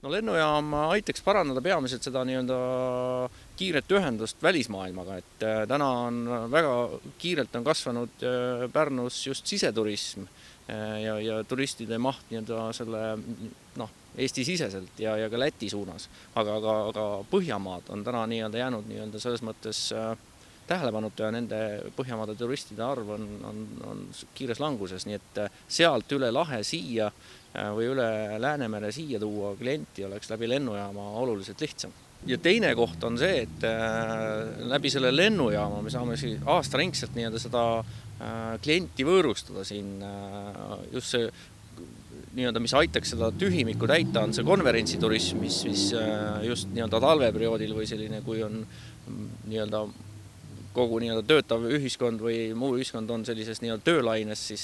No lennujaam aitaks parandada peamiselt seda kiiret ühendust välismaailmaga, et täna on väga kiirelt on kasvanud Pärnus just siseturism ja turistide maht selle Eesti-siseselt ja ka Läti suunas, aga Põhjamaad on täna jäänud selles mõttes tähelepanuta ja nende Põhjamaade turistide arv on kiires languses, nii et sealt üle lahe siia või üle Läänemere siia tuua klienti oleks läbi lennujaama oluliselt lihtsam. Ja teine koht on see, et läbi selle lennujaama me saame aastaringselt seda klienti võõrustada siin. Just see, mis aitaks seda tühimikku täita, on see konverentsiturism, mis just talveperioodil või selline, kui on kogu töötav ühiskond või muu ühiskond on sellises töölaines, siis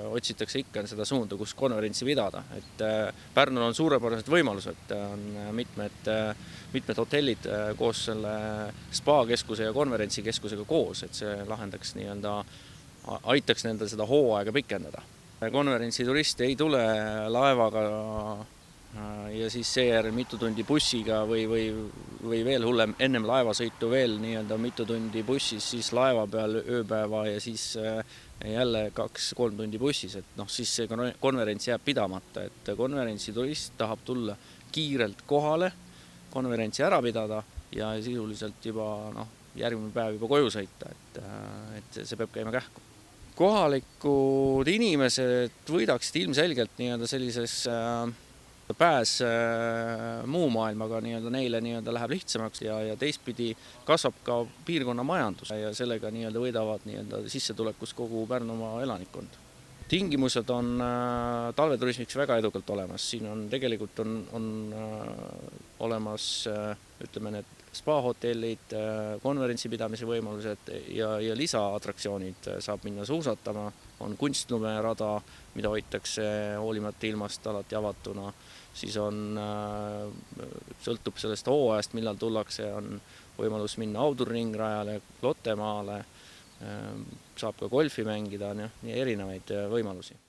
otsitakse ikka seda suunda, kus konverentsi pidada. Et Pärnul on suurepärased võimalused, on mitmed hotellid koos selle spa-keskuse ja konverentsikeskusega koos, et see lahendaks aitaks nendel seda hooaega pikendada. Konverentsiturist ei tule laevaga ja siis seejärel mitu tundi bussiga või veel hullem ennem laevasõitu veel mitu tundi bussis, siis laeva peal ööpäeva ja siis jälle 2-3 tundi bussis, et siis see konverents jääb pidamata, et konverentsiturist tahab tulla kiirelt kohale, konverentsi ära pidada ja sisuliselt juba järgmine päev juba koju sõita, et see peab käima kähku. Kohalikud inimesed võidaksid ilmselgelt sellises pääs muu maailmaga neile läheb lihtsamaks ja teistpidi kasvab ka piirkonna majandus ja sellega võidavad sissetulekus kogu Pärnumaa elanikkond. Tingimused on talveturismiks väga edukalt olemas. Siin on tegelikult on olemas need spa-hotellid, konverentsipidamise võimalused ja lisaatraktsioonid, saab minna suusatama, on kunstlumerada, mida hoitakse hoolimata ilmast alati avatuna, siis sõltub sellest hooajast, millal tullakse, on võimalus minna Audurringrajale, Lottemaale, saab ka golfi mängida, nii erinevaid võimalusi.